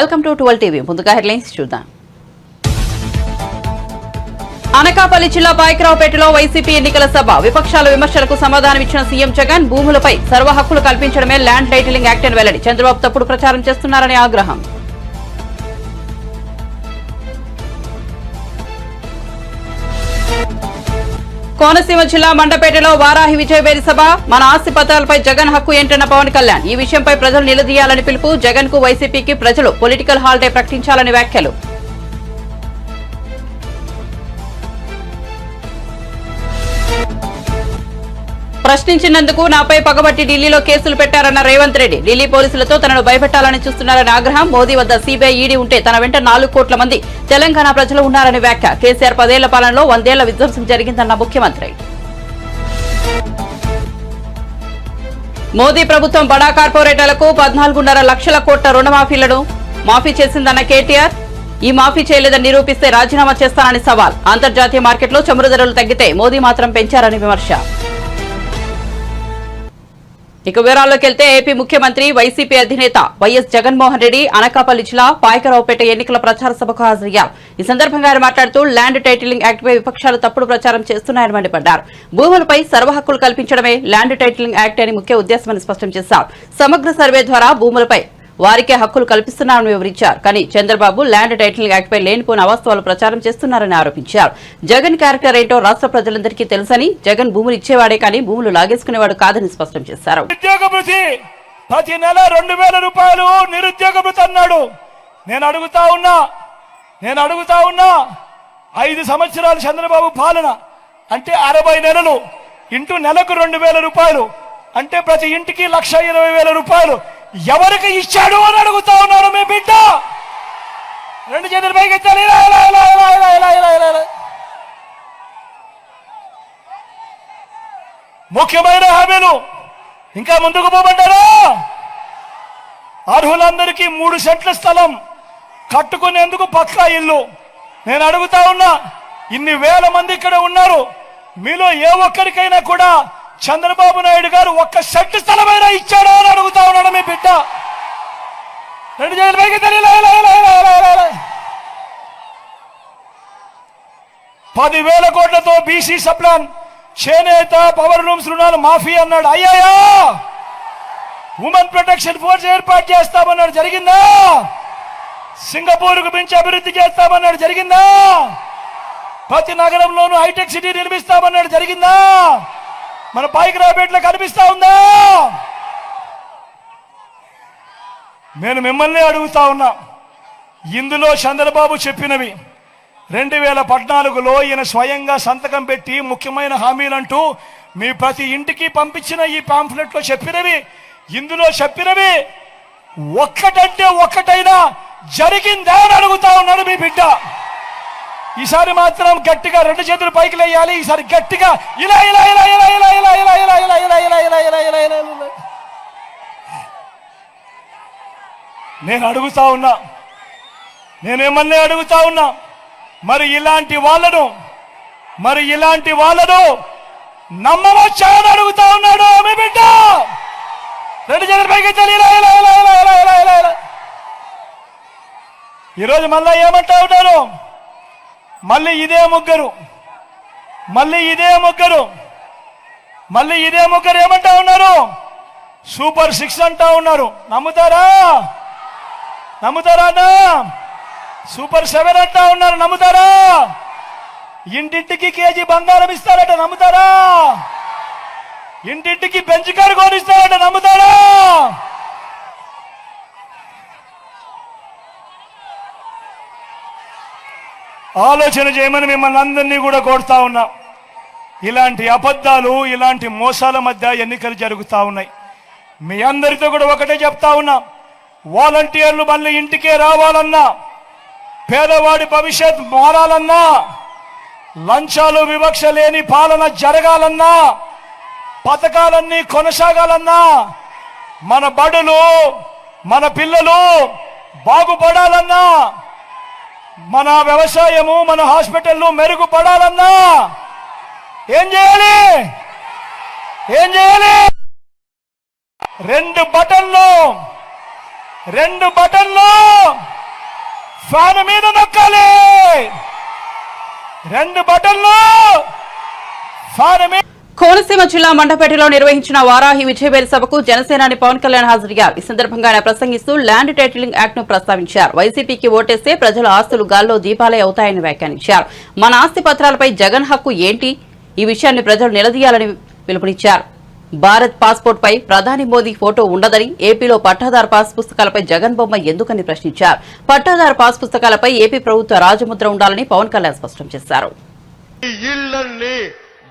Welcome to 12 TV. ముందుగా headlines చూద్దాం. అనకాపల్లి జిల్లా పాయకరావుపేటలో వైసీపీ ఎన్నికల సభ. విపక్షాల విమర్శలకు సమాధానమిచ్చిన సీఎం జగన్ భూములపై సర్వ హక్కులు కల్పించడమే ల్యాండ్ టైటిలింగ్ యాక్ట్ అని వెల్లడి. చంద్రబాబు తప్పుడు ప్రచారం చేస్తున్నారని ఆగ్రహం. కోనసీమ జిల్లా మండపేటలో వారాహి విజయవేరి సభ. మన ఆస్తి పత్రాలపై జగన్ హక్కు ఏంటన్న పవన్ కళ్యాణ్. ఈ విషయంపై ప్రజలు నిలదీయాలని పిలుపు. జగన్ కు వైసీపీకి ప్రజలు పొలిటికల్ హాలిడే ప్రకటించాలని వ్యాఖ్యలు. ప్రశ్నించినందుకు నాపై పగబట్టి ఢిల్లీలో కేసులు పెట్టారన్న రేవంత్ రెడ్డి. ఢిల్లీ పోలీసులతో తనను భయపెట్టాలని చూస్తున్నారని ఆగ్రహం. మోదీ వద్ద సీబీఐ ఈడీ ఉంటే తన వెంట 4 కోట్ల మంది తెలంగాణ ప్రజలు ఉన్నారని వ్యాఖ్య. కేసీఆర్ 10 ఏళ్ల పాలనలో 100 ఏళ్ల విధ్వంసం జరిగిందన్న ముఖ్యమంత్రి. మోదీ ప్రభుత్వం బడా కార్పొరేటర్లకు 14.5 లక్షల కోట్ల రుణమాఫీలను మాఫీ చేసిందన్న కేటీఆర్. ఈ మాఫీ చేయలేదని నిరూపిస్తే రాజీనామా చేస్తానని సవాల్. అంతర్జాతీయ మార్కెట్లో చమురు ధరలు తగ్గితే మోదీ మాత్రం పెంచారని విమర్శ. ఇక వివరాల్లోకి వెళ్తే ఏపీ ముఖ్యమంత్రి వైసీపీ అధినేత వైఎస్ జగన్మోహన్ రెడ్డి అనకాపల్లి జిల్లా పాయకరావుపేట ఎన్నికల ప్రచార సభకు హాజరయ్యారు. ఈ సందర్భంగా ఆయన మాట్లాడుతూ ల్యాండ్ టైటిలింగ్ యాక్ట్ పై విపక్షాలు తప్పుడు ప్రచారం చేస్తున్నాయని మండిపడ్డారు. భూములపై సర్వ హక్కులు కల్పించడమే ల్యాండ్ టైటిలింగ్ యాక్ట్ అని ముఖ్య ఉద్దేశమని స్పష్టం చేశారు. సమగ్ర సర్వే ద్వారా భూములపై వారికే హక్కులు కల్పిస్తున్నారని వివరించారు. కానీ చంద్రబాబు ల్యాండ్ టైటిలింగ్ యాక్ట్ పై లేనిపోయిన అవాస్తవాలు ప్రచారం చేస్తున్నారని ఆరోపించారు. జగన్ క్యారెక్టర్ ఏంటో రాష్ట్ర ప్రజలందరికీ తెలుసని, జగన్ భూములు ఇచ్చేవాడే కానీ భూములు లాగేసుకునేవాడు కాదని స్పష్టం చేశారు. ప్రతి నెల 2000 రూపాయలు నిరుద్యోగ భృతి అన్నాడు. నేను అడుగుతా ఉన్నా 5 సంవత్సరాలు చంద్రబాబు పాలన అంటే 60 నెలలు ఇంటూ నెలకు 2000 రూపాయలు అంటే ప్రతి ఇంటికి 1,20,000 రూపాయలు ఎవరికి ఇచ్చాడు అని అడుగుతా ఉన్నారు. మీ బిడ్డ 2 చేతులు పైకెత్తాలి. ముఖ్యమైన హామీలు ఇంకా ముందుకు పోమంటారా? అర్హులందరికీ 3 సెంట్ల స్థలం కట్టుకునేందుకు పక్కా ఇల్లు. నేను అడుగుతా ఉన్నా, ఇన్ని వేల మంది ఇక్కడ ఉన్నారు, మీలో ఏ ఒక్కరికైనా కూడా చంద్రబాబు నాయుడు గారు 1 సెంటు స్థలమైనా ఇచ్చాడో అని అడుగుతా ఉన్నాడు మీ బిడ్డ. 2 చేతులు పైకి 10,000 కోట్లతో బీసీ సప్లాన్, చేనేత, పవర్ లూమ్స్ రుణాలు మాఫీ అన్నాడు. అయ్యాయా? ఉమెన్ ప్రొటెక్షన్ ఫోర్స్ ఏర్పాటు చేస్తామన్నాడు. జరిగిందా? సింగపూర్కు మించి అభివృద్ధి చేస్తామన్నాడు. జరిగిందా? ప్రతి నగరంలోనూ హైటెక్ సిటీ నిర్మిస్తామన్నాడు. జరిగిందా? మన పాయకరావుపేటలో కనిపిస్తా ఉందా? నేను మిమ్మల్ని అడుగుతా ఉన్నా, ఇందులో చంద్రబాబు చెప్పినవి 2014లో ఈయన స్వయంగా సంతకం పెట్టి ముఖ్యమైన హామీలంటూ మీ ప్రతి ఇంటికి పంపించిన ఈ పాంఫ్లెట్ లో చెప్పినవి, ఇందులో చెప్పినవి ఒక్కటంటే ఒక్కటైనా జరిగిందా అని అడుగుతా ఉన్నాడు మీ బిడ్డ. ఈసారి మాత్రం గట్టిగా 2 చేతులు పైకి లేయాలి. ఈసారి గట్టిగా ఇలా ఇలా ఇలా ఇలా ఇలా ఇలా ఇలా ఇలా ఇలా ఇలా ఇలా ఇలా ఇలా ఇలా ఇలా ఇలా. నేను అడుగుతా ఉన్నా, నేనేమన్నా అడుగుతా ఉన్నా, మరి ఇలాంటి వాళ్ళను నమ్మవచ్చా అని అడుగుతా ఉన్నాడు మీ బిడ్డ. 2 చేతులు పైకి ఇలా ఇలా ఇలా ఇలా ఇలా ఇలా ఇలా ఇలా. ఈరోజు మళ్ళా ఏమంటా ఉంటారు? మళ్ళీ ఇదే ముగ్గురు ఏమంటా ఉన్నారు? సూపర్ 6 అంటా ఉన్నారు. నమ్ముతారా అన్నా? సూపర్ 7 అంటా ఉన్నారు. నమ్ముతారా? ఇంటింటికి కేజీ బంగారం ఇస్తారట. నమ్ముతారా? ఇంటింటికి బెంచ్ కారు కొనిస్తారట. నమ్ముతారా? ఆలోచన చేయమని మిమ్మల్ని అందరినీ కూడా కోరుతా ఉన్నా. ఇలాంటి అబద్ధాలు, ఇలాంటి మోసాల మధ్య ఎన్నికలు జరుగుతూ ఉన్నాయి. మీ అందరితో కూడా ఒకటే చెప్తా ఉన్నా, వాలంటీర్లు మళ్ళీ ఇంటికే రావాలన్నా, పేదవాడి భవిష్యత్ మారాలన్నా, లంచాలు వివక్ష లేని పాలన జరగాలన్నా, పథకాలన్నీ కొనసాగాలన్నా, మన బడులు, మన పిల్లలు బాగుపడాలన్నా, మన వ్యవసాయము, మన హాస్పిటల్లు మెరుగుపడాలన్నా ఏం చేయాలి? 2 బటన్లు ఫ్యాన్ మీద నొక్కాలి. 2 బటన్లు ఫ్యాన్ మీద. కోనసీమ జిల్లా మండపేటలో నిర్వహించిన వారాహి విజయవేరి సభకు జనసేనాని పవన్ కళ్యాణ్ హాజరయ్యారు. ఈ సందర్భంగా ఆయన ప్రసంగిస్తూ ల్యాండ్ టైటిలింగ్ యాక్ట్ ను ప్రస్తావించారు. వైసీపీకి ఓటేస్తే ప్రజల ఆస్తులు గాల్లో దీపాలే అవుతాయని వ్యాఖ్యానించారు. మన ఆస్తి పత్రాలపై జగన్ హక్కు ఏంటి? ఈ విషయాన్ని ప్రజలు నిలదీయాలని పిలుపునిచ్చారు. భారత్ పాస్పోర్ట్ పై ప్రధాని మోదీ ఫోటో ఉండదని, ఏపీలో పట్టాదారు పాస్ పుస్తకాలపై జగన్ బొమ్మ ఎందుకని ప్రశ్నించారు. పట్టాదారు పాస్ పుస్తకాలపై ఏపీ ప్రభుత్వ రాజముద్ర ఉండాలని పవన్ కళ్యాణ్ స్పష్టం చేశారు.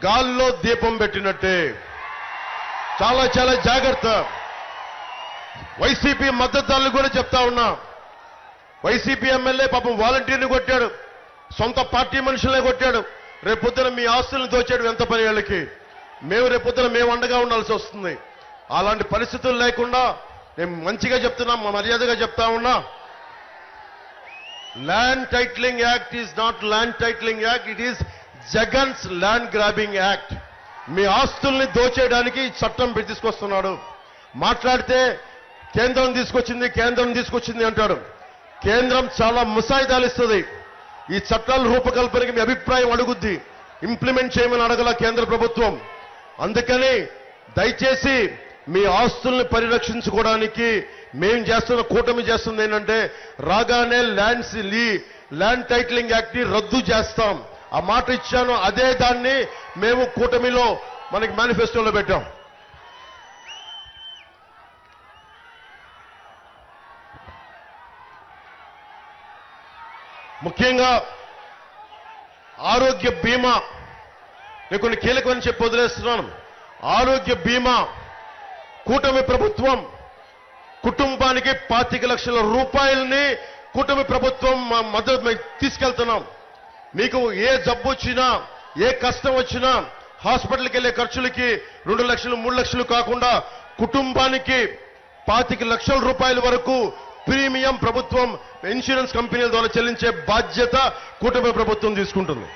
గాల్లో దీపం పెట్టినట్టే చాలా చాలా జాగ్రత్త. వైసీపీ మద్దతుదారులు కూడా చెప్తా ఉన్నా, వైసీపీ ఎమ్మెల్యే పాపం వాలంటీర్ని కొట్టాడు, సొంత పార్టీ మనుషులనే కొట్టాడు. రేపొద్దున మీ ఆస్తులను దోచాడు ఎంత పని వాళ్ళకి. రేపొద్దున మేము అండగా ఉండాల్సి వస్తుంది. అలాంటి పరిస్థితులు లేకుండా నేను మంచిగా చెప్తున్నా, మర్యాదగా చెప్తా ఉన్నా, land titling act is not land titling act, it is Jagan's land grabbing act. మీ ఆస్తుల్ని దోచేయడానికి చట్టం తీసుకొస్తున్నాడు. మాట్లాడితే కేంద్రం తీసుకొచ్చింది అంటాడు. కేంద్రం చాలా ముసాయిదాలు ఇస్తుంది. ఈ చట్టాల రూపకల్పనకి మీ అభిప్రాయం అడుగుద్ది, ఇంప్లిమెంట్ చేయమని అడగల కేంద్ర ప్రభుత్వం. అందుకని దయచేసి మీ ఆస్తుల్ని పరిరక్షించుకోవడానికి మేము చేస్తున్న కూటమి చేస్తుంది ఏంటంటే, రాగానే ల్యాండ్ టైటిలింగ్ యాక్ట్ ని రద్దు చేస్తాం. ఆ మాట ఇచ్చాను, అదే దాన్ని మేము కూటమిలో మనకి మేనిఫెస్టోలో పెట్టాం. ముఖ్యంగా ఆరోగ్య బీమా నేను కొన్ని కీలకమని చెప్పి వదిలేస్తున్నాను. ఆరోగ్య బీమా కూటమి ప్రభుత్వం కుటుంబానికి 25 లక్షల రూపాయలని కూటమి ప్రభుత్వం మద్దతు తీసుకెళ్తున్నాం. మీకు ఏ జబ్బు వచ్చినా, ఏ కష్టం వచ్చినా హాస్పిటల్కి వెళ్లే ఖర్చులకి 2 లక్షలు 3 లక్షలు కాకుండా కుటుంబానికి 25 లక్షల రూపాయల వరకు ప్రీమియం ప్రభుత్వం ఇన్సూరెన్స్ కంపెనీల ద్వారా చెల్లించే బాధ్యత కూటమి ప్రభుత్వం తీసుకుంటుంది.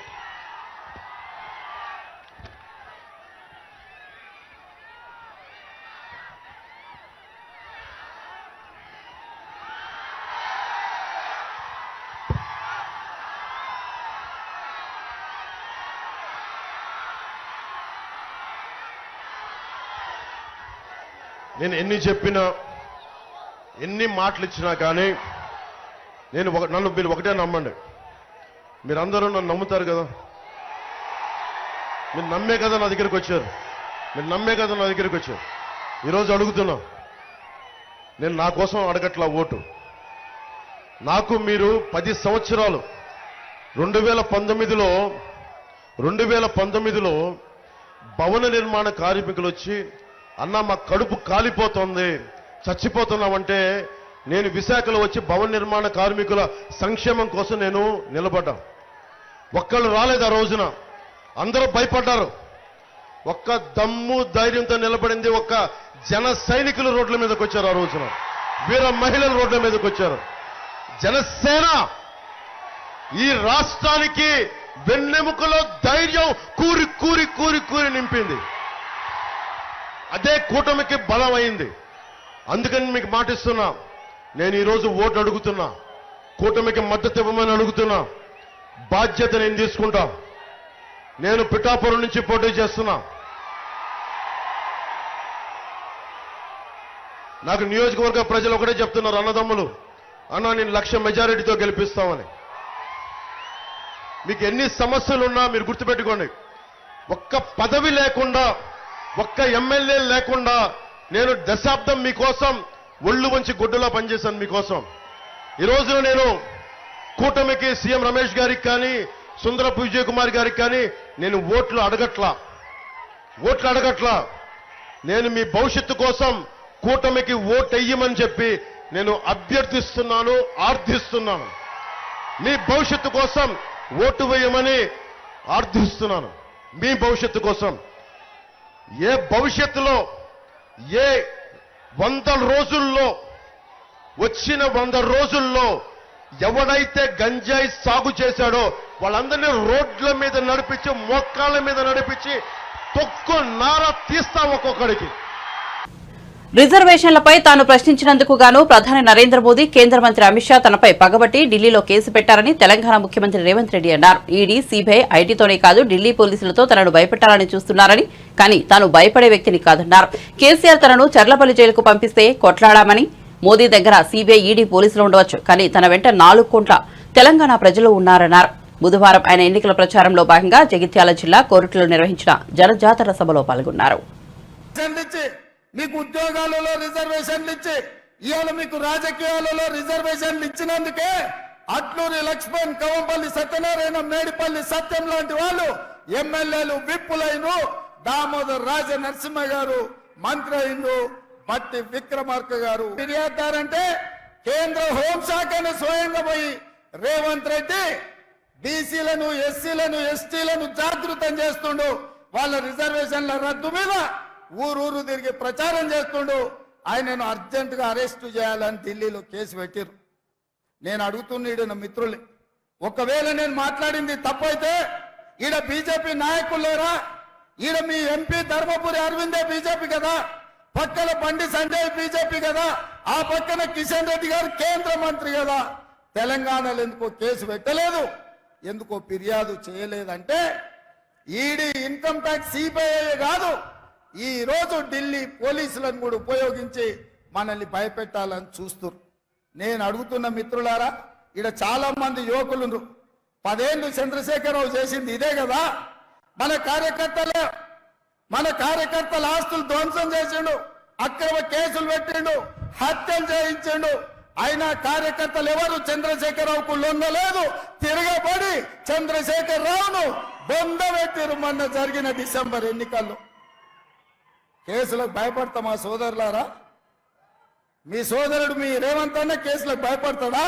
నేను ఎన్ని చెప్పినా, ఎన్ని మాటలు ఇచ్చినా కానీ నన్ను మీరు ఒకటే నమ్మండి. మీరందరూ నన్ను నమ్ముతారు కదా. మీరు నమ్మే కదా నా దగ్గరికి వచ్చారు. ఈరోజు అడుగుతున్నా, నేను నా కోసం అడగట్లా ఓటు. నాకు మీరు 10 సంవత్సరాలు 2019లో భవన నిర్మాణ కార్మికులు వచ్చి, అన్న మా కడుపు కాలిపోతుంది, చచ్చిపోతున్నామంటే నేను విశాఖలో వచ్చి భవన నిర్మాణ కార్మికుల సంక్షేమం కోసం నేను నిలబడ్డా. ఒక్కళ్ళు రాలేదు ఆ రోజున, అందరూ భయపడ్డారు. ఒక్క దమ్ము ధైర్యంతో నిలబడింది ఒక్క జన సైనికులు రోడ్ల మీదకి వచ్చారు. ఆ రోజున వీర మహిళలు రోడ్ల మీదకి వచ్చారు. జనసేన ఈ రాష్ట్రానికి వెన్నెముకలో ధైర్యం కూరి కూరి కూరి కూరి నింపింది. అదే కూటమికి బలం అయింది. అందుకని మీకు మాటిస్తున్నా, నేను ఈరోజు ఓటు అడుగుతున్నా, కూటమికి మద్దతు ఇవ్వమని అడుగుతున్నా. బాధ్యత నేను తీసుకుంటా. నేను పిఠాపురం నుంచి పోటీ చేస్తున్నా. నాకు నియోజకవర్గ ప్రజలు ఒకటే చెప్తున్నారు, అన్నదమ్ములు, అన్న నేను 1,00,000 మెజారిటీతో గెలిపిస్తామని. మీకు ఎన్ని సమస్యలున్నా మీరు గుర్తుపెట్టుకోండి, ఒక్క పదవి లేకుండా, ఒక్క ఎమ్మెల్యే లేకుండా నేను దశాబ్దం మీకోసం ఒళ్ళు వంచి గుడ్డలా పనిచేశాను మీకోసం. ఈ రోజున నేను కూటమికి సీఎం రమేష్ గారికి కానీ, సుందరపు విజయ్ కుమార్ గారికి కానీ నేను ఓట్లు అడగట్లా. నేను మీ భవిష్యత్తు కోసం కూటమికి ఓటెయ్యమని చెప్పి నేను అభ్యర్థిస్తున్నాను, ఆర్థిస్తున్నాను. మీ భవిష్యత్తు కోసం ఓటు వేయమని ఆర్థిస్తున్నాను. మీ భవిష్యత్తు కోసం. ఏ భవిష్యత్తులో, ఏ 100 రోజుల్లో, వచ్చిన 100 రోజుల్లో ఎవడైతే గంజాయి సాగు చేశాడో వాళ్ళందరినీ రోడ్ల మీద నడిపించి, మోకాళ్ళ మీద నడిపించి తొక్కు నార తీస్తాం ఒక్కొక్కడికి. రిజర్వేషన్లపై తాను ప్రశ్నించినందుకు గాను ప్రధాని నరేంద్ర మోదీ కేంద్ర మంత్రి అమిత్ షా తనపై పగబట్టి ఢిల్లీలో కేసు పెట్టారని తెలంగాణ ముఖ్యమంత్రి రేవంత్ రెడ్డి అన్నారు. ఈడీ, సీబీఐ, ఐటీతోనే కాదు ఢిల్లీ పోలీసులతో తనను భయపెట్టాలని చూస్తున్నారని, కానీ తాను భయపడే వ్యక్తిని కాదన్నారు. కేసీఆర్ తనను చర్లపల్లి జైలుకు పంపిస్తే కొట్లాడామని, మోదీ దగ్గర సీబీఐ, ఈడీ పోలీసులు ఉండవచ్చు, కానీ తన వెంట 4 కోట్ల తెలంగాణ ప్రజలు ఉన్నారన్నారు. బుధవారం ఆయన ఎన్నికల ప్రచారంలో భాగంగా జగిత్యాల జిల్లా కోరుట్లలో నిర్వహించిన జనజాతర సభలో పాల్గొన్నారు. మీకు ఉద్యోగాలలో రిజర్వేషన్లు ఇచ్చి ఇవాళ మీకు రాజకీయాలలో రిజర్వేషన్లు ఇచ్చినందుకే అట్లూరి లక్ష్మణ్, కవంపల్లి సత్యనారాయణ, మేడిపల్లి సత్యం లాంటి వాళ్ళు ఎమ్మెల్యేలు, విప్పులైన దామోదర్ రాజ నరసింహ గారు మంత్రి అయిండు, బట్టి విక్రమార్క గారు ఫిర్యాదుదారంటే కేంద్ర హోంశాఖను స్వయంగా పోయి రేవంత్ రెడ్డి బీసీలను, ఎస్సీలను, ఎస్టీలను జాగృతం చేస్తుండు. వాళ్ళ రిజర్వేషన్ల రద్దు మీద ఊరూరు తిరిగి ప్రచారం చేస్తుండు. ఆయనను అర్జెంటుగా అరెస్టు చేయాలని ఢిల్లీలో కేసు పెట్టారు. నేను అడుగుతున్నాడు నా మిత్రుల్ని, ఒకవేళ నేను మాట్లాడింది తప్పైతే ఈడ బీజేపీ నాయకులు లేరా? ఈడ మీ ఎంపీ ధర్మపురి అరవిందే బీజేపీ కదా, పక్కన బండి సంజయ్ బీజేపీ కదా, ఆ పక్కన కిషన్ రెడ్డి గారు కేంద్ర మంత్రి కదా. తెలంగాణలో ఎందుకో కేసు పెట్టలేదు, ఎందుకో ఫిర్యాదు చేయలేదంటే ఈడీ, ఇన్కమ్ ట్యాక్స్, సిబిఐ కాదు, ఈ రోజు ఢిల్లీ పోలీసులను కూడా ఉపయోగించి మనల్ని భయపెట్టాలని చూస్తున్నారు. నేను అడుగుతున్న మిత్రులారా, ఇక్కడ చాలా మంది యువకులు 10 ఏళ్ళు చంద్రశేఖరరావు చేసింది ఇదే కదా. మన కార్యకర్తల ఆస్తులు ధ్వంసం చేసిండు, అక్రమ కేసులు పెట్టిండు, హత్యలు చేయించిండు. అయినా కార్యకర్తలు ఎవరు చంద్రశేఖరరావుకు లొంగలేదు, తిరగబడి చంద్రశేఖరరావును బొందబెట్టిరు. మొన్న జరిగిన డిసెంబర్ ఎన్నికల్లో కేసులకు భయపడతామా సోదరులారా? మీ సోదరుడు మీ రేవంత్ అన్న కేసులకు భయపడతాడా?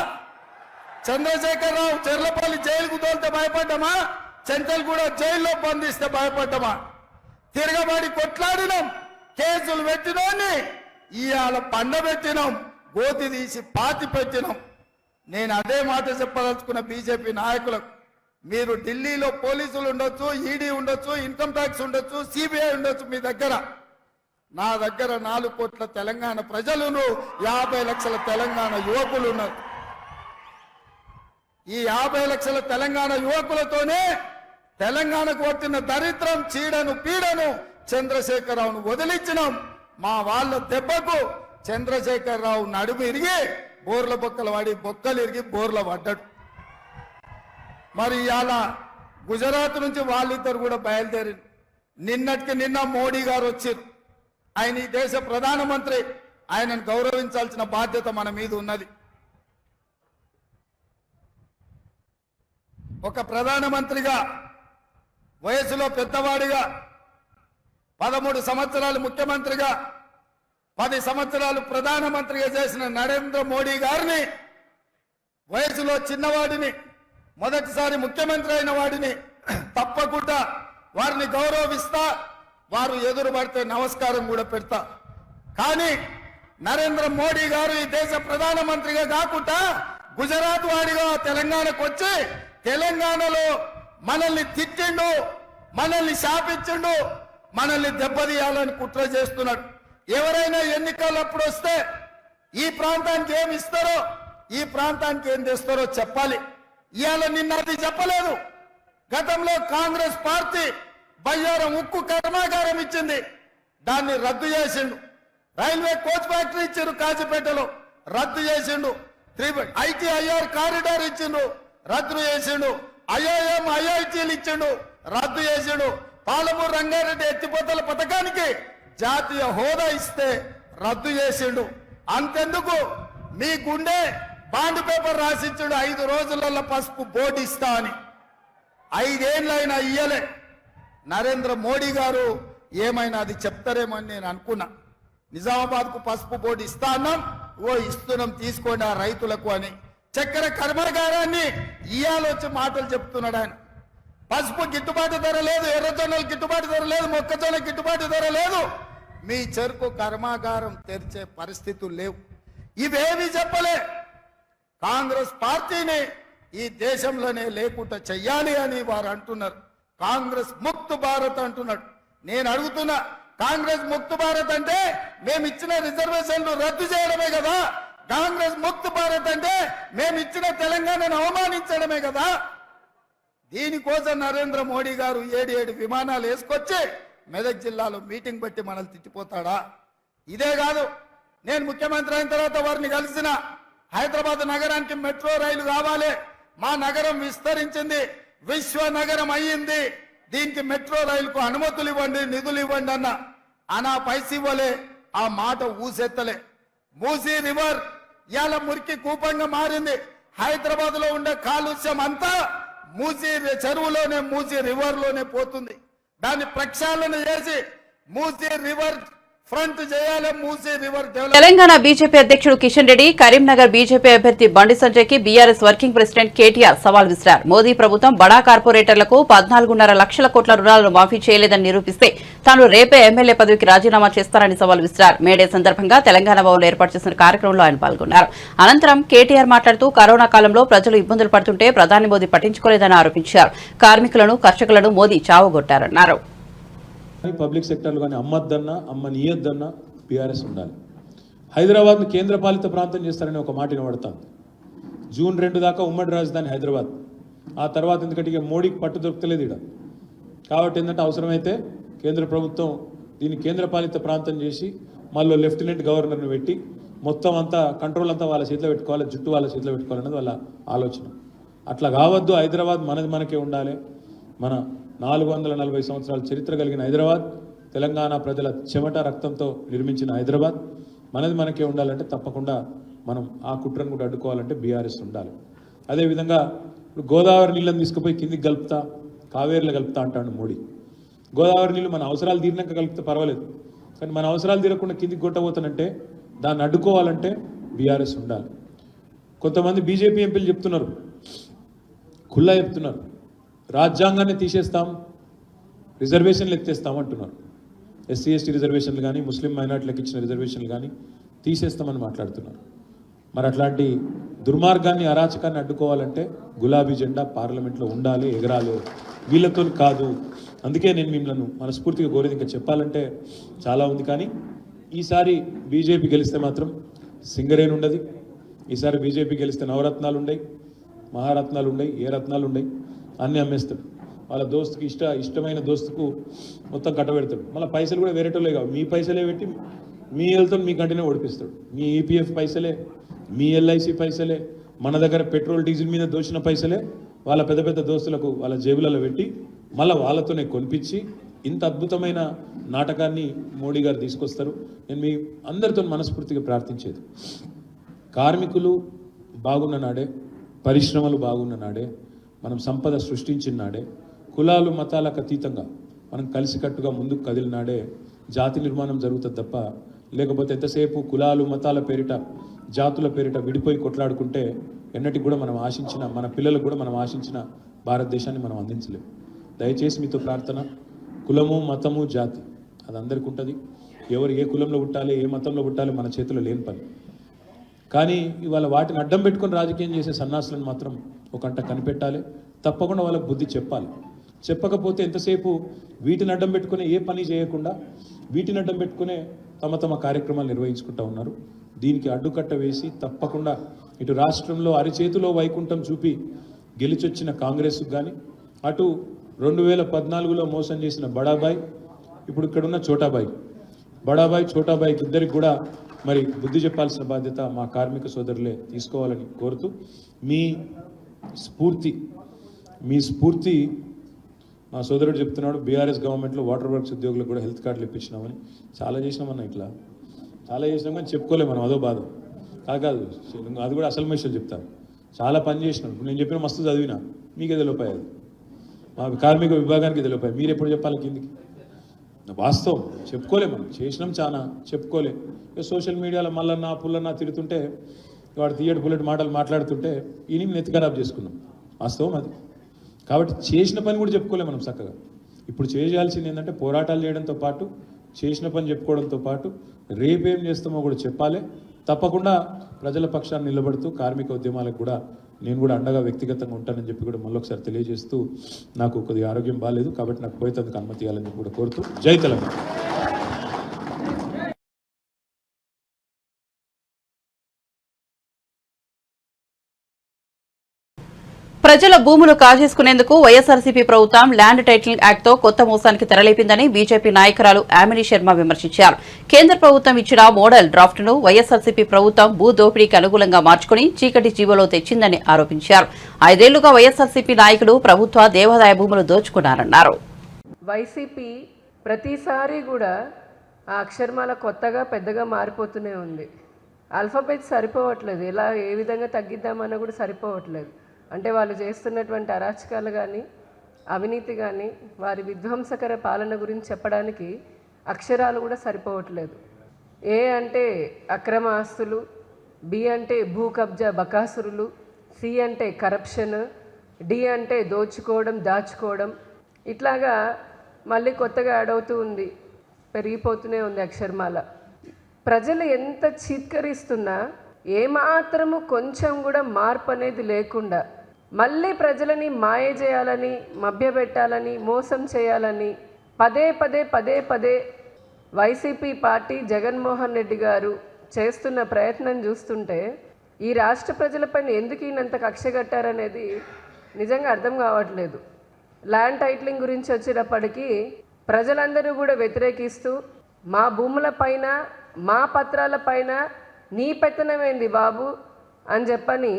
చంద్రశేఖరరావు చెర్లపల్లి జైలుకు తోలితే భయపడ్డామా? చెంచల్గూడ జైల్లో బంధిస్తే భయపడ్డామా? తిరగబడి కొట్లాడినాం, కేసులు పెట్టినోని ఇవాళ పండబెట్టినాం, గోతి తీసి పాతి పెట్టినాం. నేను అదే మాట చెప్పదలుచుకున్న బీజేపీ నాయకులకు, మీరు ఢిల్లీలో పోలీసులు ఉండొచ్చు, ఈడీ ఉండొచ్చు, ఇన్కమ్ ట్యాక్స్ ఉండొచ్చు, సిబిఐ ఉండొచ్చు, మీ దగ్గర, నా దగ్గర 4 కోట్ల తెలంగాణ ప్రజలను, 50 లక్షల తెలంగాణ యువకులు ఉన్నారు. ఈ 50 లక్షల తెలంగాణ యువకులతోనే తెలంగాణకు వచ్చిన దరిద్రం, చీడను, పీడను చంద్రశేఖరరావును వదిలించినాం. మా వాళ్ళ దెబ్బకు చంద్రశేఖరరావు నడుము ఇరిగి బోర్ల బొక్కలు వాడి, బొక్కలు ఇరిగి బోర్ల పడ్డాడు. మరి ఇవాళ గుజరాత్ నుంచి వాళ్ళిద్దరు కూడా బయలుదేరి నిన్నటికి నిన్న మోడీ గారు వచ్చారు. ఆయన ఈ దేశ ప్రధానమంత్రి, ఆయనను గౌరవించాల్సిన బాధ్యత మన మీద ఉన్నది. ఒక ప్రధానమంత్రిగా, వయసులో పెద్దవాడిగా, 13 సంవత్సరాలు ముఖ్యమంత్రిగా, 10 సంవత్సరాలు ప్రధానమంత్రిగా చేసిన నరేంద్ర మోడీ గారిని, వయసులో చిన్నవాడిని, మొదటిసారి ముఖ్యమంత్రి అయిన వాడిని తప్పకుండా వారిని గౌరవిస్తా, వారు ఎదురు పడితే నమస్కారం కూడా పెడతా. కానీ నరేంద్ర మోడీ గారు ఈ దేశ ప్రధానమంత్రిగా కాకుండా గుజరాత్ వాడిగా తెలంగాణకు వచ్చి తెలంగాణలో మనల్ని తిట్టిండు, మనల్ని శాపించిండు, మనల్ని దెబ్బతీయాలని కుట్ర చేస్తున్నాడు. ఎవరైనా ఎన్నికలప్పుడు వస్తే ఈ ప్రాంతానికి ఏమి ఇస్తారో, ఈ ప్రాంతానికి ఏం తెస్తారో చెప్పాలి. ఇవాళ నిన్న అది చెప్పలేదు. గతంలో కాంగ్రెస్ పార్టీ బయ్యారం ఉక్కు కర్మాగారం ఇచ్చింది, దాన్ని రద్దు చేసిండు. రైల్వే కోచ్ ఫ్యాక్టరీ ఇచ్చిండు కాజీపేటలో, రద్దు చేసిండు. ITIR కారిడార్ ఇచ్చిండు, రద్దు చేసిండు. IIM IITలు ఇచ్చిండు, రద్దు చేసిండు. పాలమూరు రంగారెడ్డి ఎత్తిపోతల పథకానికి జాతీయ హోదా ఇస్తే రద్దు చేసిండు. అంతెందుకు, మీ గుండె బాండ్ పేపర్ రాసిచ్చాడు, 5 రోజులలో పసుపు బోర్డు ఇస్తా అని. 5 ఏళ్ళైనా ఇయ్యలే. నరేంద్ర మోడీ గారు ఏమైనా అది చెప్తారేమని నేను అనుకున్నా. నిజామాబాద్కు పసుపు బోర్డు ఇస్తా అన్నాం, ఇస్తున్నాం తీసుకోండి ఆ రైతులకు అని. చక్కెర కర్మాగారాన్ని ఇయ్యాలొచ్చి మాటలు చెప్తున్నాడు ఆయన. పసుపు గిట్టుబాటు ధర లేదు, ఎర్రజొన్నలు గిట్టుబాటు ధర లేదు, మొక్కజొన్న గిట్టుబాటు ధర లేదు. మీ చెరుకు కర్మాగారం తెరిచే పరిస్థితులు లేవు. ఇవేవి చెప్పలే. కాంగ్రెస్ పార్టీని ఈ దేశంలోనే లేకుండా చెయ్యాలి అని వారు అంటున్నారు. కాంగ్రెస్ ముక్త భారత్ అంటున్నాడు. నేను అడుగుతున్నా, కాంగ్రెస్ ముక్త భారత్ అంటే మేము ఇచ్చిన రిజర్వేషన్లు రద్దు చేయడమే కదా. కాంగ్రెస్ ముక్త భారత్ అంటే మేము ఇచ్చిన తెలంగాణను అవమానించడమే కదా. దీనికోసం నరేంద్ర మోడీ గారు 7 విమానాలు వేసుకొచ్చి మెదక్ జిల్లాలో మీటింగ్ పెట్టి మనల్ని తిట్టిపోతాడా? ఇదే కాదు, నేను ముఖ్యమంత్రి అయిన తర్వాత వారిని కలిసిన హైదరాబాద్ నగరానికి మెట్రో రైలు కావాలి, మా నగరం విస్తరించింది, విశ్వ నగరం అయ్యింది, దీనికి మెట్రో రైలుకు అనుమతులు ఇవ్వండి, నిధులు ఇవ్వండి అన్న పైసి ఇవ్వలే, ఆ మాట ఊసెత్తలే. మూసీ రివర్ ఇవాళ మురికి కూపంగా మారింది. హైదరాబాద్ లో ఉండే కాలుష్యం అంతా మూసీ చెరువులోనే, మూసీ రివర్ లోనే పోతుంది. దాన్ని ప్రక్షాళన చేసి మూసీ రివర్ ఫ్రంట్ చేయాలి, Musi river develop. Telangana BJP అధ్యక్షుడు కిషన్ రెడ్డి కరీంనగర్ బీజేపీ అభ్యర్థి బండి సంజయ్ కి బీఆర్ఎస్ వర్కింగ్ ప్రెసిడెంట్ కేటీఆర్ సవాల్ విసిరారు. మోదీ ప్రభుత్వం బడా కార్పొరేటర్లకు 14.5 లక్షల కోట్ల రుణాలను మాఫీ చేయలేదని నిరూపిస్తే తాను రేపే ఎమ్మెల్యే పదవికి రాజీనామా చేస్తారని సవాల్ విసిరారు. మేడే సందర్భంగా తెలంగాణ భవన్లో ఏర్పాటు చేసిన కార్యక్రమంలో ఆయన పాల్గొన్నారు. అనంతరం కేటీఆర్ మాట్లాడుతూ కరోనా కాలంలో ప్రజలు ఇబ్బందులు పడుతుంటే ప్రధాని మోదీ పట్టించుకోలేదని ఆరోపించారు. కార్మికులను, కర్షకులను మోదీ చావగొట్టారన్నారు. పబ్లిక్ సెక్టర్లు కానీ అమ్మద్దన్నా అమ్మనీయద్దన్నా బీఆర్ఎస్ ఉండాలి. హైదరాబాద్ను కేంద్రపాలిత ప్రాంతం చేస్తారని ఒక మాట వినబడతాను. జూన్ 2 దాకా ఉమ్మడి రాజధాని హైదరాబాద్. ఆ తర్వాత ఎందుకంటే మోడీకి పట్టు దొరకలేదు ఇక్కడ. కాబట్టి ఏంటంటే అవసరమైతే కేంద్ర ప్రభుత్వం దీన్ని కేంద్రపాలిత ప్రాంతం చేసి మళ్ళీ లెఫ్టినెంట్ గవర్నర్ని పెట్టి మొత్తం అంతా కంట్రోల్ అంతా వాళ్ళ చేతిలో పెట్టుకోవాలి, జుట్టు వాళ్ళ చేతిలో పెట్టుకోవాలన్నది వాళ్ళ ఆలోచన. అట్లా కావద్దు. హైదరాబాద్ మనది మనకే ఉండాలి. మన 440 సంవత్సరాల చరిత్ర కలిగిన హైదరాబాద్, తెలంగాణ ప్రజల చెమట రక్తంతో నిర్మించిన హైదరాబాద్ మనది మనకే ఉండాలంటే తప్పకుండా మనం ఆ కుట్రను కూడా అడ్డుకోవాలంటే బీఆర్ఎస్ ఉండాలి. అదేవిధంగా ఇప్పుడు గోదావరి నీళ్ళని తీసుకుపోయి కిందికి కలుపుతా, కావేరీలో కలుపుతా అంటాడు మోడీ. గోదావరి నీళ్ళు మన అవసరాలు తీరినాక కలిపితే పర్వాలేదు, కానీ మన అవసరాలు తీరకుండా కిందికి కొట్టబోతానంటే దాన్ని అడ్డుకోవాలంటే బీఆర్ఎస్ ఉండాలి. కొంతమంది బీజేపీ ఎంపీలు చెప్తున్నారు, ఖుల్లా చెప్తున్నారు, రాజ్యాంగాన్ని తీసేస్తాం, రిజర్వేషన్లు ఎత్తేస్తాం అంటున్నారు. ఎస్సీ ఎస్టీ రిజర్వేషన్లు కానీ, ముస్లిం మైనార్టీలకు ఇచ్చిన రిజర్వేషన్లు కానీ తీసేస్తామని మాట్లాడుతున్నారు. మరి అట్లాంటి దుర్మార్గాన్ని, అరాచకాన్ని అడ్డుకోవాలంటే గులాబీ జెండా పార్లమెంట్లో ఉండాలి, ఎగరాలి, వీళ్ళతో కాదు. అందుకే నేను మిమ్మల్ని మనస్ఫూర్తిగా కోరేది, ఇంకా చెప్పాలంటే చాలా ఉంది, కానీ ఈసారి బీజేపీ గెలిస్తే మాత్రం సింగరేణి ఉండదు. ఈసారి బీజేపీ గెలిస్తే నవరత్నాలు ఉండయి, మహారత్నాలు ఉండయి, ఏ రత్నాలు ఉండయి, అన్నీ అమ్మేస్తాడు. వాళ్ళ దోస్తుకి ఇష్టమైన దోస్తుకు మొత్తం కట్టబెడతాడు. మళ్ళీ పైసలు కూడా వేరేటోళ్ళే కావు, మీ పైసలే పెట్టి మీ వెళ్తూ మీ కంటినే ఓడిపిస్తాడు. మీ ఈపీఎఫ్ పైసలే, మీ ఎల్ఐసి పైసలే, మన దగ్గర పెట్రోల్ డీజిల్ మీద దోచిన పైసలే వాళ్ళ పెద్ద పెద్ద దోస్తులకు వాళ్ళ జేబులలో పెట్టి మళ్ళీ వాళ్ళతోనే కొనిపించి ఇంత అద్భుతమైన నాటకాన్ని మోడీ గారు తీసుకొస్తారు. నేను మీ అందరితో మనస్ఫూర్తిగా ప్రార్థించేది, కార్మికులు బాగున్న నాడే, పరిశ్రమలు బాగున్న నాడే, మనం సంపద సృష్టించిన నాడే, కులాలు మతాలకు అతీతంగా మనం కలిసికట్టుగా ముందుకు కదిలినాడే జాతి నిర్మాణం జరుగుతుంది తప్ప, లేకపోతే ఎంతసేపు కులాలు మతాల పేరిట, జాతుల పేరిట విడిపోయి కొట్లాడుకుంటే ఎన్నటికి కూడా మనం ఆశించిన, మన పిల్లలకు కూడా మనం ఆశించిన భారతదేశాన్ని మనం అందించలేము. దయచేసి మీతో ప్రార్థన, కులము మతము జాతి అది అందరికీ ఉంటుంది. ఎవరు ఏ కులంలో పుట్టాలి, ఏ మతంలో పుట్టాలి మన చేతిలో లేని పని. కానీ ఇవాళ వాటిని అడ్డం పెట్టుకొని రాజకీయం చేసే సన్నాసులను మాత్రం ఒక అంట కనిపెట్టాలి. తప్పకుండా వాళ్ళకు బుద్ధి చెప్పాలి. చెప్పకపోతే ఎంతసేపు వీటిని అడ్డం పెట్టుకునే ఏ పని చేయకుండా వీటిని అడ్డం పెట్టుకునే తమ కార్యక్రమాలు నిర్వహించుకుంటూ ఉన్నారు. దీనికి అడ్డుకట్ట వేసి తప్పకుండా ఇటు రాష్ట్రంలో అరిచేతిలో వైకుంఠం చూపి గెలిచొచ్చిన కాంగ్రెస్కు కానీ, అటు 2014లో మోసం చేసిన బడాబాయ్, ఇప్పుడు ఇక్కడున్న చోటాబాయ్, బడాబాయ్ చోటాబాయ్కి ఇద్దరికి కూడా మరి బుద్ధి చెప్పాల్సిన బాధ్యత మా కార్మిక సోదరులే తీసుకోవాలని కోరుతూ, మీ స్ఫూర్తి మా సోదరుడు చెప్తున్నాడు, బీఆర్ఎస్ గవర్నమెంట్లో వాటర్ వర్క్స్ ఉద్యోగులకు కూడా హెల్త్ కార్డులు ఇప్పించినామని. చాలా చేసినామన్నా, ఇట్లా చాలా చేసినాం కానీ చెప్పుకోలేము మనం, అదో బాధ కాదు. అది కూడా అసలు విషయాలు చెప్తాను. చాలా పని చేసినాం. ఇప్పుడు నేను చెప్పిన మస్తు చదివినా, మీకే తెలియపాయి, అది మా కార్మిక విభాగానికి తెలియపాయి. మీరు ఎప్పుడు చెప్పాలి కిందికి? వాస్తవం చెప్పుకోలేము మనం, చేసినాం చాలా చెప్పుకోలే. సోషల్ మీడియాలో మల్లన్న పుల్లన్న తిరుగుతుంటే, వాడు తీయడు బుల్లెట్ మాటలు మాట్లాడుతుంటే ఈయన నెత్తి ఖరాబ్ చేసుకున్నాం. వాస్తవం అది. కాబట్టి చేసిన పని కూడా చెప్పుకోలేము మనం చక్కగా. ఇప్పుడు చేయాల్సింది ఏంటంటే పోరాటాలు చేయడంతో పాటు, చేసిన పని చెప్పుకోవడంతో పాటు రేపేం చేస్తామో కూడా చెప్పాలి. తప్పకుండా ప్రజల పక్షాన్ని నిలబడుతూ కార్మిక ఉద్యమాలకు కూడా నేను కూడా అండగా వ్యక్తిగతంగా ఉంటానని చెప్పి కూడా మళ్ళొకసారి తెలియజేస్తూ, నాకు కొద్దిగా ఆరోగ్యం బాగాలేదు కాబట్టి నాకు పోయేందుకు అనుమతి ఇవ్వాలని కూడా కోరుతూ, జై తెలంగాణ. ప్రజల భూములు కాజేసుకునేందుకు వైఎస్ఆర్సీపీ ప్రభుత్వం ల్యాండ్ టైటిలింగ్ యాక్ట్ తో కొత్త మోసానికి తెరలేపిందని బీజేపీ నాయకురాలు ఆమిని శర్మ విమర్శించారు. కేంద్ర ప్రభుత్వం ఇచ్చిన మోడల్ డ్రాఫ్ట్ ను వైఎస్ఆర్సీపీ ప్రభుత్వం భూ దోపిడీకి అనుకూలంగా మార్చుకుని చీకటి జీవోలో తెచ్చిందని ఆరోపించారు. 5 ఏళ్లుగా వైఎస్ఆర్సీపీ నాయకులు ప్రభుత్వ దేవాదాయ భూములు దోచుకున్నారన్నారు. వైసీపీ ప్రతిసారి కూడా ఆ అక్షరమాల కొత్తగా పెద్దగా మారిపోతూనే ఉంది. ఆల్ఫాబెట్ సరిపోవట్లేదు, ఎలా ఏ విధంగా తగ్గిద్దామన్నా కూడా సరిపోవట్లేదు. అంటే వాళ్ళు చేస్తున్నటువంటి అరాచకాలు కానీ అవినీతి కానీ వారి విధ్వంసకర పాలన గురించి చెప్పడానికి అక్షరాలు కూడా సరిపోవట్లేదు. ఏ అంటే అక్రమ ఆస్తులు, బి అంటే భూ కబ్జా బకాసురులు, సి అంటే కరప్షన్, డి అంటే దోచుకోవడం దాచుకోవడం. ఇట్లాగా మళ్ళీ కొత్తగా యాడ్ అవుతూ ఉంది, పెరిగిపోతూనే ఉంది అక్షరమాల. ప్రజలు ఎంత చీత్కరిస్తున్నా ఏమాత్రము కొంచెం కూడా మార్పు అనేది లేకుండా మళ్ళీ ప్రజలని మాయ చేయాలని, మభ్యపెట్టాలని, మోసం చేయాలని పదే వైసీపీ పార్టీ జగన్మోహన్ రెడ్డి గారు చేస్తున్న ప్రయత్నం చూస్తుంటే ఈ రాష్ట్ర ప్రజలపైన ఎందుకు ఈయనంత కక్ష కట్టారనేది నిజంగా అర్థం కావట్లేదు. ల్యాండ్ టైటిలింగ్ గురించి వచ్చేటప్పటికీ ప్రజలందరూ కూడా వ్యతిరేకిస్తూ మా భూములపైన మా పత్రాలపైన నీ పెత్తనమేంది బాబు అని చెప్పని,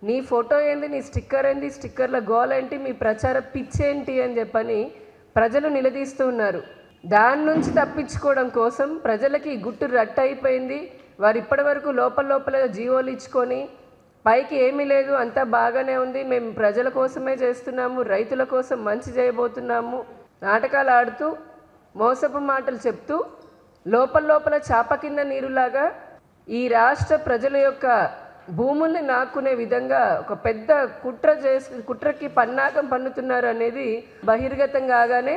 నీ ఫోటో ఏంది, నీ స్టిక్కర్ ఏంది, స్టిక్కర్ల గోల్ ఏంటి, మీ ప్రచార పిచ్చేంటి అని చెప్పని ప్రజలు నిలదీస్తూ ఉన్నారు. దాని నుంచి తప్పించుకోవడం కోసం ప్రజలకి గుట్టు రట్టు అయిపోయింది. వారు ఇప్పటి వరకు లోపల జీవోలు ఇచ్చుకొని పైకి ఏమీ లేదు, అంతా బాగానే ఉంది, మేము ప్రజల కోసమే చేస్తున్నాము, రైతుల కోసం మంచి చేయబోతున్నాము నాటకాలు ఆడుతూ మోసపు మాటలు చెప్తూ లోపల చాప కింద నీరులాగా ఈ రాష్ట్ర ప్రజల యొక్క భూముల్ని నాక్కునే విధంగా ఒక పెద్ద కుట్రకి పన్నాగం పన్నుతున్నారు అనేది బహిర్గతం కాగానే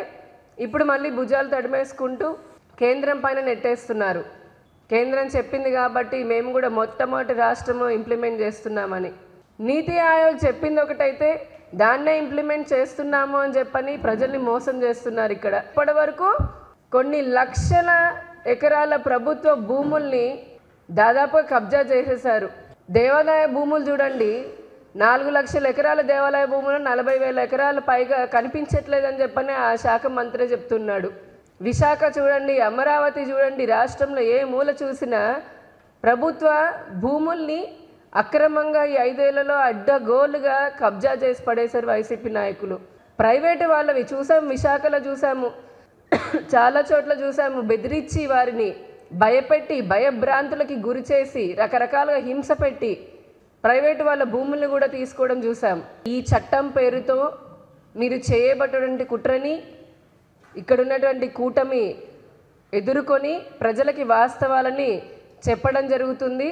ఇప్పుడు మళ్ళీ భుజాలు తడిమేసుకుంటూ కేంద్రం పైన నెట్టేస్తున్నారు. కేంద్రం చెప్పింది కాబట్టి మేము కూడా మొట్టమొదటి రాష్ట్రము ఇంప్లిమెంట్ చేస్తున్నామని. నీతి ఆయోగ్ చెప్పింది ఒకటైతే దాన్నే ఇంప్లిమెంట్ చేస్తున్నాము అని చెప్పని ప్రజల్ని మోసం చేస్తున్నారు. ఇక్కడ ఇప్పటి వరకు కొన్ని లక్షల ఎకరాల ప్రభుత్వ భూముల్ని దాదాపు కబ్జా చేసేశారు. దేవాదాయ భూములు చూడండి, 4 లక్షల ఎకరాల దేవాలయ భూములు 40,000 ఎకరాల పైగా కనిపించట్లేదని చెప్పని ఆ శాఖ మంత్రి చెప్తున్నాడు. విశాఖ చూడండి, అమరావతి చూడండి, రాష్ట్రంలో ఏ మూల చూసినా ప్రభుత్వ భూముల్ని అక్రమంగా ఈ 5 ఏళ్లలో అడ్డగోలుగా కబ్జా చేసి పడేశారు వైసీపీ నాయకులు. ప్రైవేటు వాళ్ళవి చూసాము, విశాఖలో చూసాము, చాలా చోట్ల చూసాము. బెదిరించి వారిని భయపెట్టి భయభ్రాంతులకి గురి చేసి రకరకాలుగా హింస పెట్టి ప్రైవేటు వాళ్ళ భూముల్ని కూడా తీసుకోవడం చూసాం. ఈ చట్టం పేరుతో మీరు చేయబడినటువంటి కుట్రని ఇక్కడ ఉన్నటువంటి కూటమి ఎదుర్కొని ప్రజలకి వాస్తవాలని చెప్పడం జరుగుతుంది.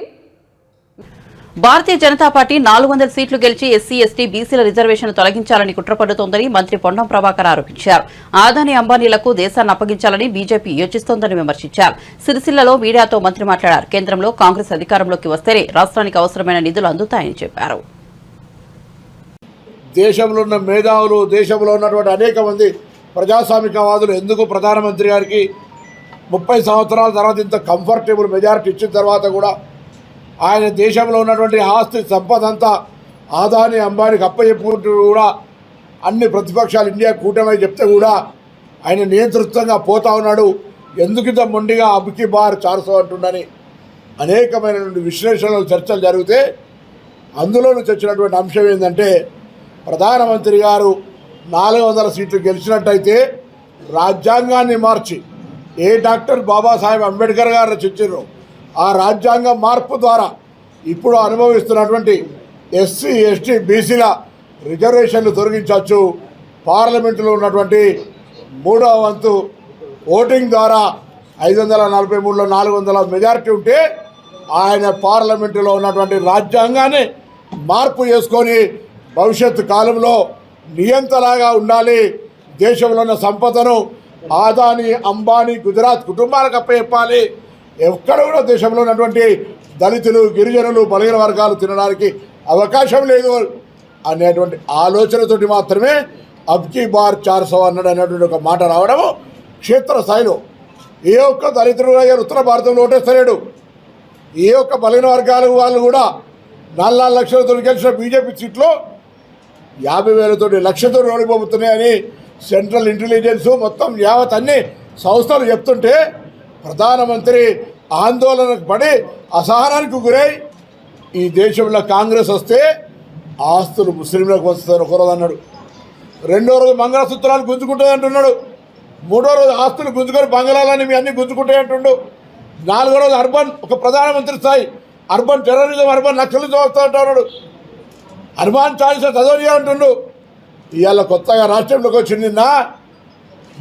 భారతీయ జనతా పార్టీ 400 సీట్లు గెలిచి ఎస్సీ, ఎస్టీ, బీసీల రిజర్వేషన్ తొలగించాలని కుట్ర పడుతోందని మంత్రి పొన్నం ప్రభాకర్ ఆరోపించారు. ఆదాని అంబానీలకు దేశాన్ని అప్పగించాలని బీజేపీ యోచిస్తోందని విమర్శించారు. సిరిసిల్లలో మీడియాతో మంత్రి మాట్లాడారు. కేంద్రంలో కాంగ్రెస్ అధికారంలోకి వస్తేనే రాష్ట్రానికి అవసరమైన నిధులు అందుతాయని చెప్పారు. దేశంలో ఉన్న మేధావులు, దేశంలో ఉన్నటువంటి అనేక మంది ప్రజాస్వామికవాదులు ఎందుకు ప్రధానమంత్రి గారికి 30 సంవత్సరాల తర్వాత ఇంత కంఫర్టబుల్ మెజారిటీ ఇచ్చిన తర్వాత కూడా ఆయన దేశంలో ఉన్నటువంటి ఆస్తి సంపద అంతా ఆదాని అంబానీకి అప్పచెప్పుకుంటూ కూడా అన్ని ప్రతిపక్షాలు ఇండియా కూటమి చెప్తే కూడా ఆయన నియంతృత్వంగా పోతా ఉన్నాడు. ఎందుకు ఇంత మొండిగా అబ్కి బార్ 400 అంటుండని అనేకమైనటువంటి విశ్లేషణలు, చర్చలు జరిగితే అందులో నుంచి వచ్చినటువంటి అంశం ఏంటంటే ప్రధానమంత్రి గారు 400 సీట్లు గెలిచినట్టయితే రాజ్యాంగాన్ని మార్చి ఏ డాక్టర్ బాబాసాహెబ్ అంబేద్కర్ గారు రచించారో ఆ రాజ్యాంగ మార్పు ద్వారా ఇప్పుడు అనుభవిస్తున్నటువంటి ఎస్సీ, ఎస్టీ, బీసీల రిజర్వేషన్లు తొలగించవచ్చు. పార్లమెంటులో ఉన్నటువంటి 3వ వంతు ఓటింగ్ ద్వారా 543లో 400 మెజారిటీ ఉంటే ఆయన పార్లమెంటులో ఉన్నటువంటి రాజ్యాంగాన్ని మార్పు చేసుకొని భవిష్యత్తు కాలంలో నియంతలాగా ఉండాలి. దేశంలో ఉన్న సంపదను ఆదాని, అంబానీ, గుజరాత్ కుటుంబాలకు అప్పచెప్పాలి. ఎక్కడ కూడా దేశంలో ఉన్నటువంటి దళితులు, గిరిజనులు, బలహీన వర్గాలు తినడానికి అవకాశం లేదు అనేటువంటి ఆలోచనతోటి మాత్రమే అబ్కి బార్ 400 అన్నాడు అనేటువంటి ఒక మాట రావడము క్షేత్రస్థాయిలో. ఏ ఒక్క దళితుడు ఉత్తర భారతంలో ఓటేస్తలేడు. ఏ ఒక్క బలహీన వర్గాల వాళ్ళు కూడా 4 లక్షలతో గెలిచిన బీజేపీ సీట్లో 50,000 లక్షతో ఓడిపోతున్నాయని సెంట్రల్ ఇంటెలిజెన్స్ మొత్తం యావత్ అన్ని సంస్థలు చెప్తుంటే ప్రధానమంత్రి ఆందోళనకు పడి అసహనానికి గురై ఈ దేశంలో కాంగ్రెస్ వస్తే ఆస్తులు ముస్లింలకు వస్తారు ఒకరోజు అన్నాడు, రెండో రోజు మంగళసూత్రాలు గుంజుకుంటుంది అంటున్నాడు, మూడో రోజు ఆస్తులు గుంజుకొని బంగాళాలని మీ అన్ని గుంజుకుంటాయి అంటుండు, నాలుగో రోజు అర్బన్ ఒక ప్రధానమంత్రి స్థాయి అర్బన్ టెర్రరిజం అర్బన్ నక్సలిజం వస్తూ అంటున్నాడు, అర్బన్ చాయిస్ చదవని అంటుండు. ఇవాళ కొత్తగా రాష్ట్రంలోకి వచ్చింది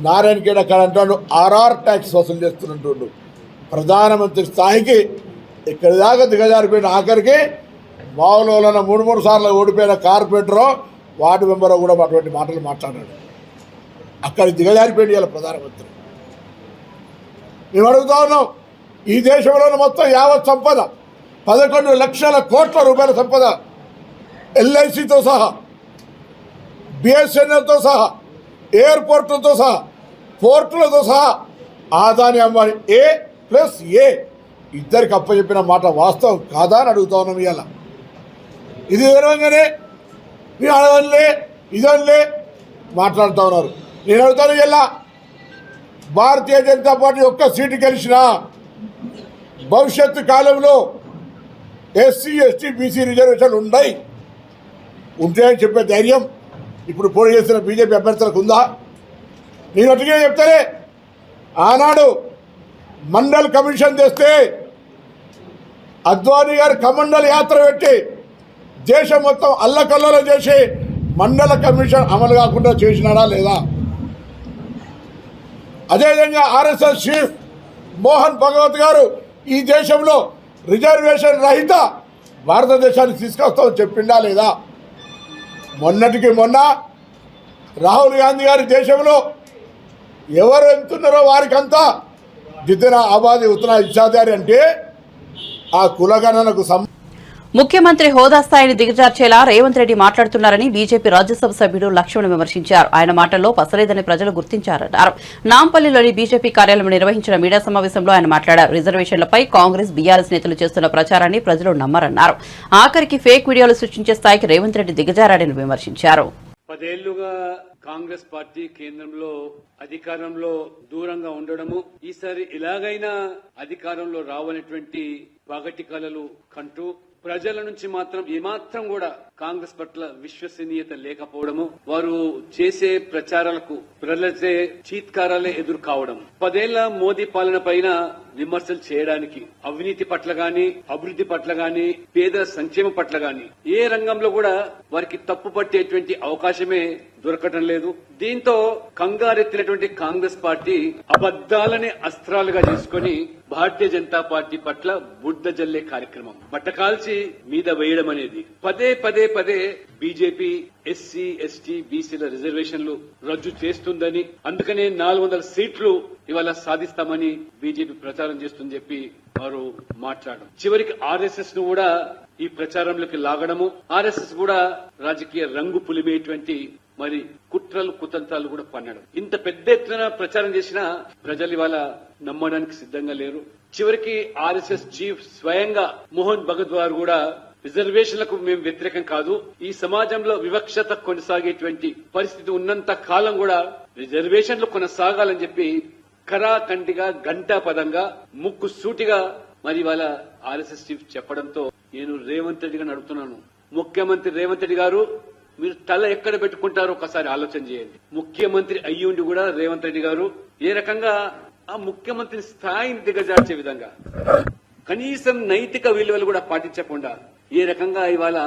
నారాయణ ఖేడ్ అక్కడ అంటాడు ఆర్ఆర్ ట్యాక్స్ వసూలు చేస్తున్నట్టుండు. ప్రధానమంత్రి స్థాయికి ఇక్కడి దాకా దిగజారిపోయిన ఆఖరికి మామూలు 3 సార్లు ఓడిపోయిన కార్పొరేటరో వార్డు మెంబరో కూడా అటువంటి మాటలు మాట్లాడాడు. అక్కడ దిగజారిపోయింది ఇవాళ ప్రధానమంత్రి. మేము అడుగుతా ఉన్నాం, ఈ దేశంలోని మొత్తం యావత్ సంపద 11 లక్షల కోట్ల రూపాయల సంపద ఎల్ఐసితో సహా బిఎస్ఎన్ఎల్తో సహా ఎయిర్పోర్టులతో సహా పోర్టులతో సహా ఆదాని అంబానీ A+A ఇద్దరికి అప్పచెప్పిన మాట వాస్తవం కాదా అని అడుగుతా ఉన్నాం. ఇవాళ ఇది విధంగానే మేము అడగలే ఇదనిలే మాట్లాడుతూ ఉన్నారు. నేను అడుగుతాను, ఇలా భారతీయ జనతా పార్టీ ఒక్క సీటు గెలిచినా భవిష్యత్తు కాలంలో ఎస్సీ ఎస్టీ బీసీ రిజర్వేషన్లు ఉంటాయని చెప్పే ధైర్యం ఇప్పుడు పోటీ చేస్తున్న బీజేపీ అభ్యర్థులకు ఉందా? నేను అటుగా చెప్తానే, ఆనాడు మండల్ కమిషన్ తెస్తే అద్వానీ గారు కమండల్ యాత్ర పెట్టి దేశం మొత్తం అల్లకల్లలో చేసి మండల కమిషన్ అమలు కాకుండా చేసినాడా లేదా? అదేవిధంగా ఆర్ఎస్ఎస్ చీఫ్ మోహన్ భగవత్ గారు ఈ దేశంలో రిజర్వేషన్ రహిత భారతదేశానికి తీసుకొస్తామని చెప్పిండా లేదా? మొన్నటికి మొన్న రాహుల్ గాంధీ గారి దేశంలో ఎవరు ఎంతున్నారో వారికంతా జితనా ఆబాది ఉతనా ఇచ్చాదారి అంటే ఆ కులగణనకు ముఖ్యమంత్రి హోదా స్థాయిని దిగజార్చేలా రేవంత్ రెడ్డి మాట్లాడుతున్నారని బీజేపీ రాజ్యసభ సభ్యుడు లక్ష్మణ్ విమర్శించారు. ఆయన మాటల్లో పసలేదని ప్రజలు గుర్తించారన్నారు. నాంపల్లిలోని బీజేపీ కార్యాలయంలో నిర్వహించిన మీడియా సమావేశంలో ఆయన మాట్లాడారు. రిజర్వేషన్లపై కాంగ్రెస్ బీఆర్ఎస్ నేతలు చేస్తున్న ప్రచారాన్ని ప్రజలు నమ్మరన్నారు. ఆఖరికి ఫేక్ వీడియోలు సృష్టించే స్థాయికి రేవంత్ రెడ్డి దిగజారాడని విమర్శించారు. 10 ఏళ్లుగా కాంగ్రెస్ పార్టీ కేంద్రంలో అధికారంలో దూరంగా ఉండడము, ఈసారి ఇలాగైనా అధికారంలో రావాలనేటువంటి పగటి కలలు కంటూ ప్రజల నుంచి మాత్రం ఏమాత్రం కూడా కాంగ్రెస్ పట్ల విశ్వసనీయత లేకపోవడము, వారు చేసే ప్రచారాలకు ప్రజలే చీత్కారాలే ఎదురు కావడం, 10 ఏళ్ల మోదీ పాలన పైన విమర్శలు చేయడానికి, అవినీతి పట్ల గాని అభివృద్ధి పట్ల గాని పేదల సంక్షేమం పట్ల గాని ఏ రంగంలో కూడా వారికి తప్పు పట్టేటువంటి అవకాశమే దొరకటం లేదు. దీంతో కంగారెత్తినటువంటి కాంగ్రెస్ పార్టీ అబద్దాలని అస్త్రాలుగా చేసుకుని భారతీయ జనతా పార్టీ పట్ల బుడ్డ జల్లే కార్యక్రమం, బట్టకాల్చి మీద వేయడం అనేది పదే బీజేపీ ఎస్సీ ఎస్టీ బీసీల రిజర్వేషన్లు రద్దు చేస్తుందని, అందుకనే 400 సీట్లు ఇవాళ సాధిస్తామని బీజేపీ ప్రచారం చేస్తుందని చెప్పి వారు మాట్లాడడం, చివరికి ఆర్ఎస్ఎస్ ను కూడా ఈ ప్రచారంలోకి లాగడము, ఆర్ఎస్ఎస్ కూడా రాజకీయ రంగు పులిమేటువంటి మరి కుట్రలు కుతంత్రాలు కూడా పన్నడం, ఇంత పెద్ద ఎత్తున ప్రచారం చేసినా ప్రజలు ఇవాళ నమ్మడానికి సిద్ధంగా లేరు. చివరికి ఆర్ఎస్ఎస్ చీఫ్ స్వయంగా మోహన్ భగత్ గారు కూడా రిజర్వేషన్లకు మేము వ్యతిరేకం కాదు, ఈ సమాజంలో వివక్షత కొనసాగేటువంటి పరిస్థితి ఉన్నంత కాలం కూడా రిజర్వేషన్లు కొనసాగాలని చెప్పి ఖరాఖండిగా గంటా పదంగా ముక్కు సూటిగా మరి వాళ్ళ ఆర్ఎస్ఎస్ చీఫ్ చెప్పడంతో నేను రేవంత్ రెడ్డి గారిని అడుగుతున్నాను, ముఖ్యమంత్రి రేవంత్ రెడ్డి గారు మీరు తల ఎక్కడ పెట్టుకుంటారో ఒకసారి ఆలోచన చేయండి. ముఖ్యమంత్రి అయ్యుండి కూడా రేవంత్ రెడ్డి గారు ఏ రకంగా ఆ ముఖ్యమంత్రి స్థాయిని దిగజార్చే విధంగా కనీసం నైతిక విలువలు కూడా పాటించకుండా ఏ రకంగా ఇవాళ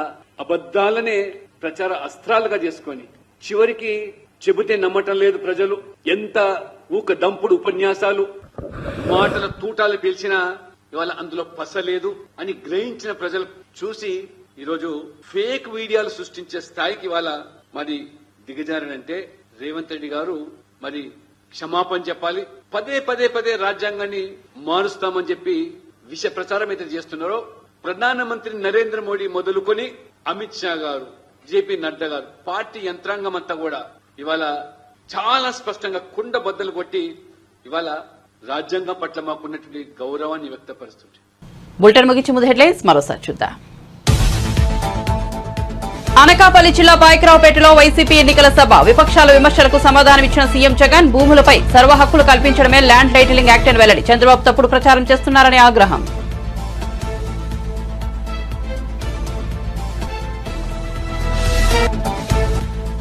అబద్దాలనే ప్రచార అస్త్రాలుగా చేసుకొని చివరికి చెబితే నమ్మటం లేదు ప్రజలు, ఎంత ఊక దంపుడు ఉపన్యాసాలు మాటల తూటాలు పీల్చినా ఇవాళ అందులో పసలేదు అని గ్రహించిన ప్రజలు చూసి ఈరోజు ఫేక్ వీడియోలు సృష్టించే స్థాయికి ఇవాళ మరి దిగజారనంటే రేవంత్ రెడ్డి గారు మరి క్షమాపణ చెప్పాలి. పదే రాజ్యాంగాన్ని మారుస్తామని చెప్పి విష ప్రచారం అయితే చేస్తున్నారో ప్రధానమంత్రి నరేంద్ర మోడీ మొదలుకొని అమిత్ షా గారు, జేపీ నడ్డా గారు, పార్టీ యంత్రాంగం అంతా కూడా ఇవాళ చాలా స్పష్టంగా కుండ బద్దలు కొట్టి ఇవాళ రాజ్యాంగం పట్ల మాకున్నటువంటి గౌరవాన్ని వ్యక్తపరుస్తుంది. బులెటిన్ ముగించే ముందు హెడ్లైన్స్ మరోసారి చూద్దాం. అనకాపల్లి జిల్లా పాయకరావుపేటలో వైసీపీ ఎన్నికల సభ. విపక్షాల విమర్శలకు సమాధానమిచ్చిన సీఎం జగన్ భూములపై సర్వ హక్కులు కల్పించడమే ల్యాండ్ టైటిలింగ్ యాక్ట్ అని వెల్లడి. చంద్రబాబు తప్పుడు ప్రచారం చేస్తున్నారని ఆగ్రహం.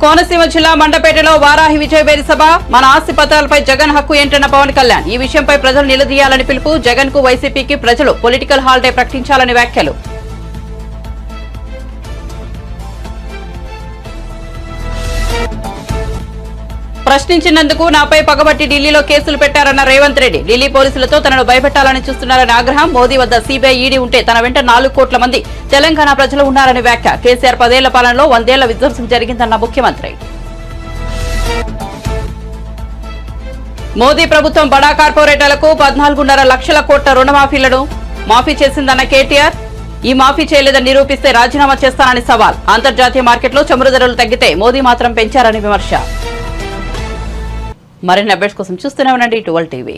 కోనసీమ జిల్లా మండపేటలో వారాహి విజయవేరి సభ. మన ఆస్తి పత్రాలపై జగన్ హక్కు ఏంటన్న పవన్ కళ్యాణ్. ఈ విషయంపై ప్రజలు నిలదీయాలని పిలుపు. జగన్ కు వైసీపీకి ప్రజలు పొలిటికల్ హాలిడే ప్రకటించాలని వ్యాఖ్యలు. ప్రశ్నించినందుకు నాపై పగబట్టి ఢిల్లీలో కేసులు పెట్టారన్న రేవంత్ రెడ్డి. ఢిల్లీ పోలీసులతో తనను భయపెట్టాలని చూస్తున్నారని ఆగ్రహం. మోదీ వద్ద సీబీఐ ఈడీ ఉంటే తన వెంట 4 కోట్ల మంది తెలంగాణ ప్రజలు ఉన్నారని వ్యాఖ్య. కేసీఆర్ 10 ఏళ్ల పాలనలో 100 ఏళ్ల విధ్వంసం జరిగిందన్న ముఖ్యమంత్రి. మోదీ ప్రభుత్వం బడా కార్పొరేటర్లకు 14.5 లక్షల కోట్ల రుణమాఫీలను మాఫీ చేసిందన్న కేటీఆర్. ఈ మాఫీ చేయలేదని నిరూపిస్తే రాజీనామా చేస్తానని సవాల్. అంతర్జాతీయ మార్కెట్లో చమురు ధరలు తగ్గితే మోదీ మాత్రం పెంచారని విమర్శ. మరిన్ని అప్డేట్స్ కోసం చూస్తూనే ఉండండి 12 టీవీ.